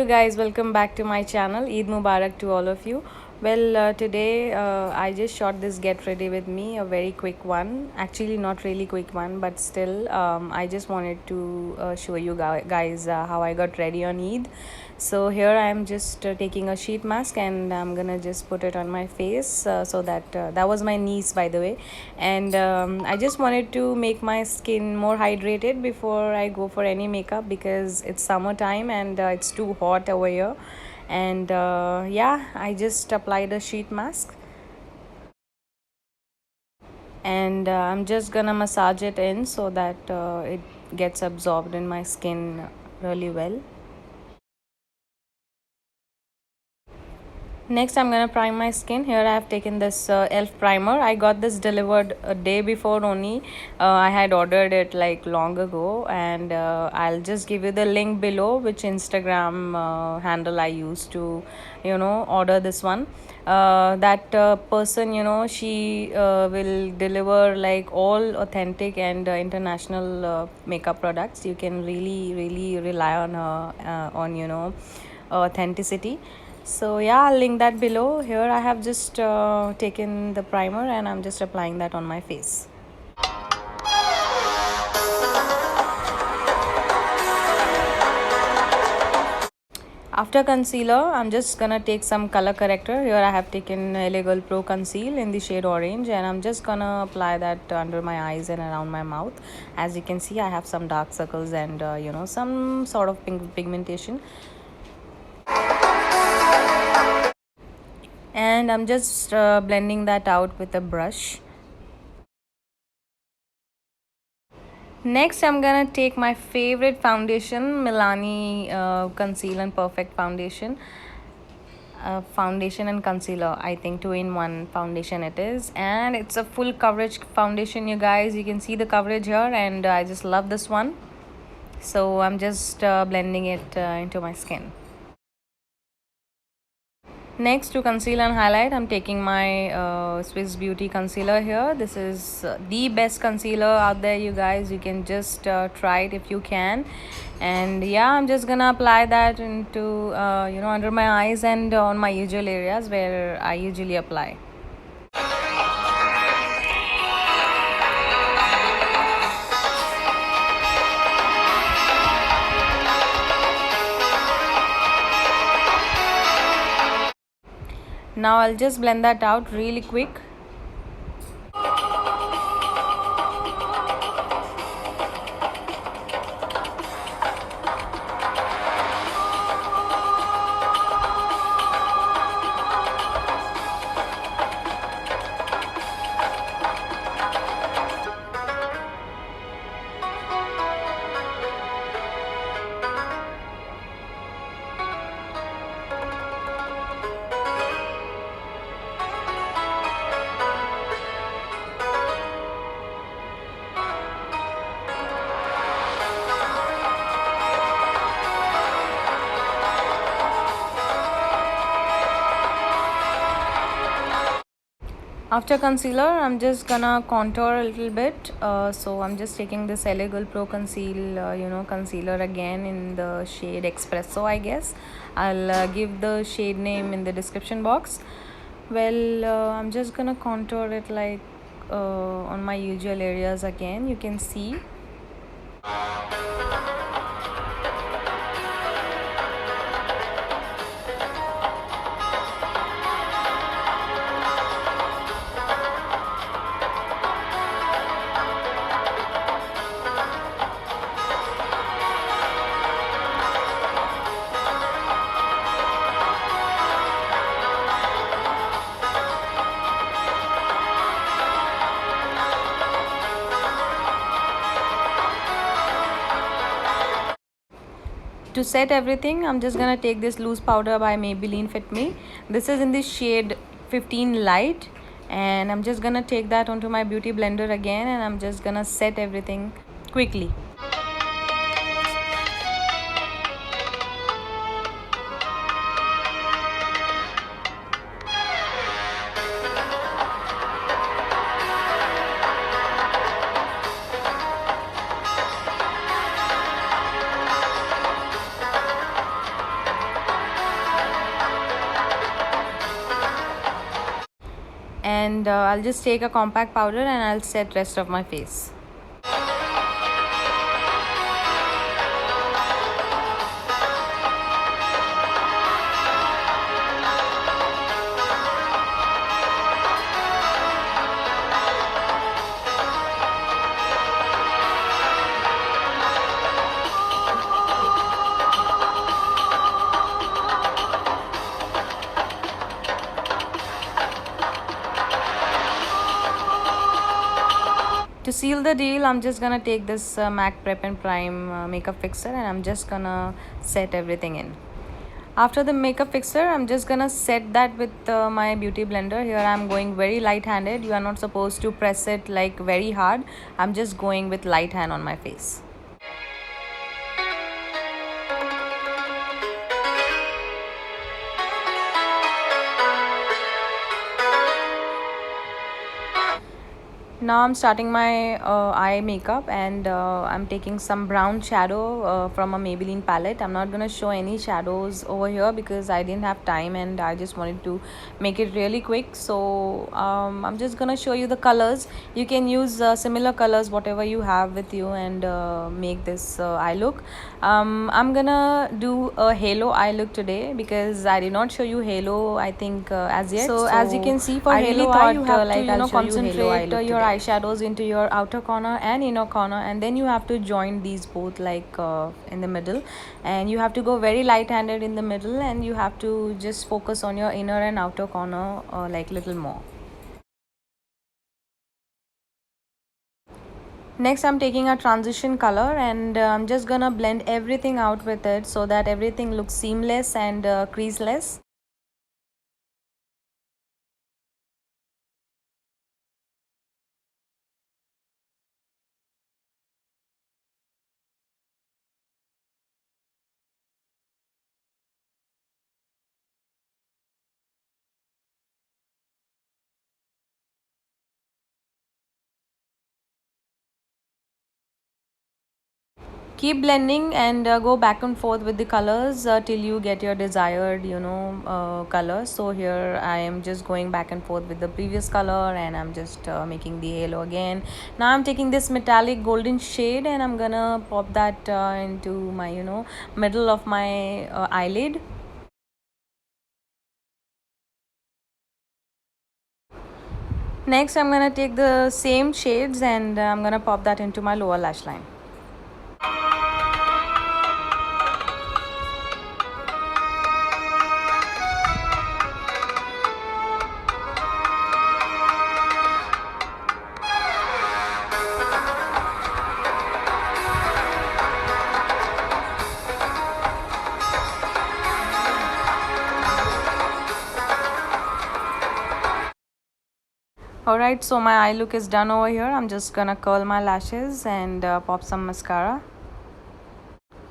you guys, welcome back to my channel. Eid Mubarak to all of you. Well, today I just shot this get ready with me, a very quick one. Actually, not really quick one, but still, I just wanted to show you guys how I got ready on Eid. So here I am just taking a sheet mask and I'm gonna just put it on my face so that was my niece, by the way. And I just wanted to make my skin more hydrated before I go for any makeup because it's summertime and it's too hot over here. And yeah, I just applied a sheet mask and I'm just gonna massage it in so that it gets absorbed in my skin really well. Next, I'm gonna prime my skin. Here I have taken this elf primer. I got this delivered a day before only. I had ordered it like long ago, and I'll just give you the link below which Instagram handle I used to order this one. That person, she will deliver like all authentic and international makeup products. You can really rely on her on authenticity. So yeah, I'll link that below. Here I have just taken the primer and I'm just applying that on my face. After concealer, I'm just gonna take some color corrector. Here I have taken Illegal Pro Conceal in the shade orange and I'm just gonna apply that under my eyes and around my mouth. As you can see, I have some dark circles and some sort of pigmentation. And I'm just blending that out with a brush. Next, I'm gonna take my favorite foundation, Milani Conceal and Perfect Foundation. Foundation and concealer, I think 2-in-1 foundation it is, and it's a full coverage foundation. You guys, you can see the coverage here, and I just love this one. So I'm just blending it into my skin. Next, to conceal and highlight, I'm taking my Swiss Beauty concealer here. This is the best concealer out there, you guys. You can just try it if you can. And yeah, I'm just gonna apply that into under my eyes and on my usual areas where I usually apply. Now I'll just blend that out really quick. After concealer, I'm just gonna contour a little bit. So I'm just taking this Illegal Pro Conceal, concealer again in the shade Espresso, I guess. I'll give the shade name in the description box. Well, I'm just gonna contour it like on my usual areas again. You can see. To set everything, I'm just gonna take this loose powder by Maybelline Fit Me. This is in the shade 15 Light, and I'm just gonna take that onto my beauty blender again, and I'm just gonna set everything quickly. I'll just take a compact powder and I'll set rest of my face. To seal the deal, I'm just gonna take this MAC Prep and Prime makeup fixer and I'm just gonna set everything in. After the makeup fixer, I'm just gonna set that with my beauty blender. Here I'm going very light handed. You are not supposed to press it like very hard. I'm just going with light hand on my face. Now I'm starting my eye makeup, and I'm taking some brown shadow from a Maybelline palette. I'm not gonna show any shadows over here because I didn't have time and I just wanted to make it really quick. So I'm just gonna show you the colors. You can use similar colors whatever you have with you and make this eye look. I'm gonna do a halo eye look today because I did not show you halo, I think, as yet. So as you can see, for I halo really eye, thought, you have like, to I'll show you concentrate halo eye look your today. eyeshadows into your outer corner and inner corner, and then you have to join these both like in the middle, and you have to go very light handed in the middle, and you have to just focus on your inner and outer corner like little more. Next, I'm taking a transition color and I'm just gonna blend everything out with it so that everything looks seamless and creaseless. Keep blending and go back and forth with the colors till you get your desired color. So here I am just going back and forth with the previous color, and I'm just making the halo again. Now I'm taking this metallic golden shade and I'm gonna pop that into my middle of my eyelid. Next I'm gonna take the same shades and I'm gonna pop that into my lower lash line. Alright, so my eye look is done over here. I'm just gonna curl my lashes and pop some mascara.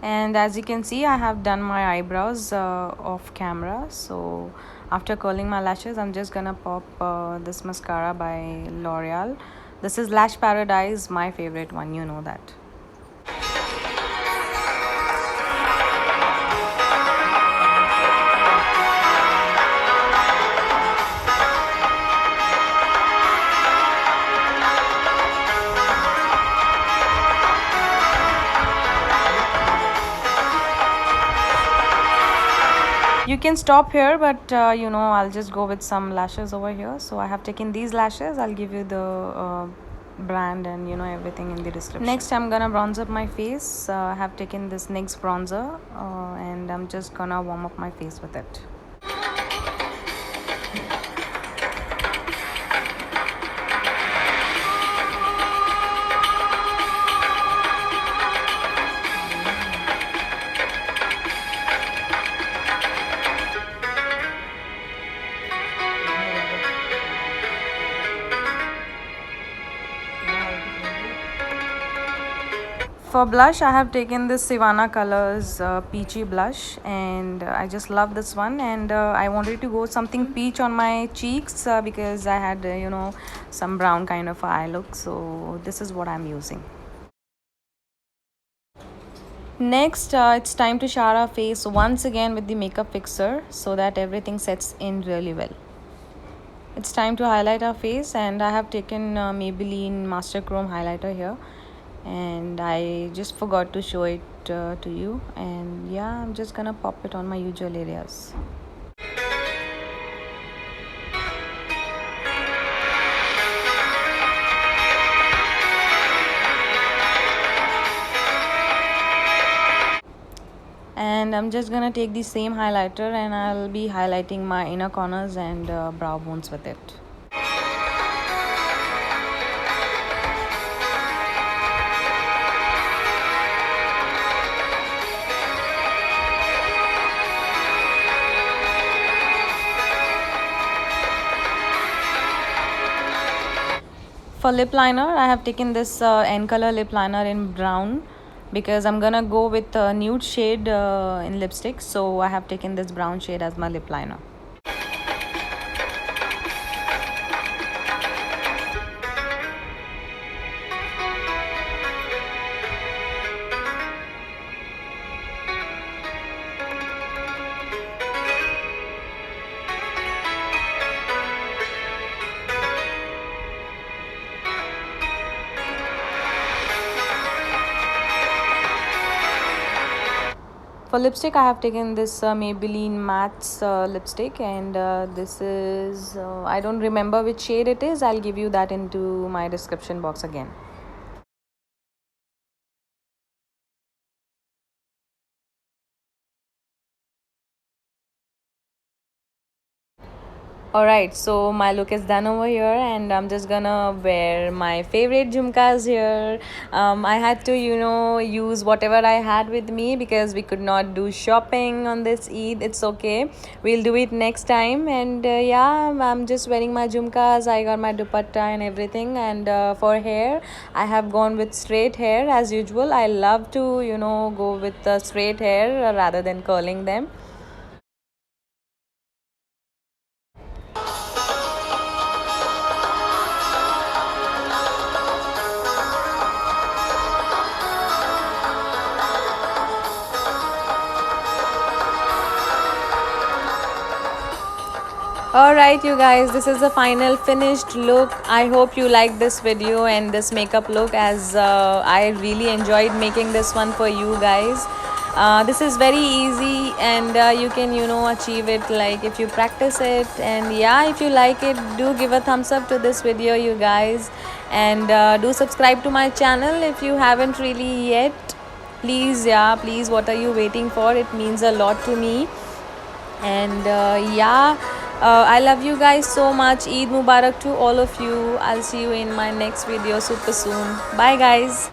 And as you can see, I have done my eyebrows off camera. So after curling my lashes, I'm just gonna pop this mascara by L'Oreal. This is Lash Paradise, my favorite one, you know that. You can stop here, but I'll just go with some lashes over here. So I have taken these lashes. I'll give you the brand and everything in the description. Next I'm gonna bronze up my face. I have taken this NYX bronzer and I'm just gonna warm up my face with it. For blush, I have taken this Sivana Colors peachy blush, and I just love this one, and I wanted to go something peach on my cheeks because I had some brown kind of eye look, so this is what I'm using. Next, it's time to shower our face once again with the makeup fixer so that everything sets in really well. It's time to highlight our face, and I have taken Maybelline Master Chrome highlighter here, and I just forgot to show it to you. And yeah, I'm just gonna pop it on my usual areas. And I'm just gonna take the same highlighter and I'll be highlighting my inner corners and brow bones with it. For lip liner, I have taken this N color lip liner in brown because I'm gonna go with a nude shade in lipstick, so I have taken this brown shade as my lip liner. For lipstick, I have taken this Maybelline Mattes lipstick, and this is, I don't remember which shade it is. I'll give you that into my description box again. Alright, so my look is done over here, and I'm just gonna wear my favorite jhumkas here. I had to, use whatever I had with me because we could not do shopping on this Eid. It's okay, we'll do it next time. And yeah, I'm just wearing my jhumkas. I got my dupatta and everything. And for hair, I have gone with straight hair as usual. I love to, go with straight hair rather than curling them. Alright you guys, this is the final finished look. I hope you like this video and this makeup look, as I really enjoyed making this one for you guys. This is very easy, and you can achieve it like if you practice it. And yeah, if you like it, do give a thumbs up to this video you guys, and do subscribe to my channel if you haven't really yet. Please, yeah, please, what are you waiting for? It means a lot to me. And yeah, I love you guys so much. Eid Mubarak to all of you. I'll see you in my next video super soon. Bye guys.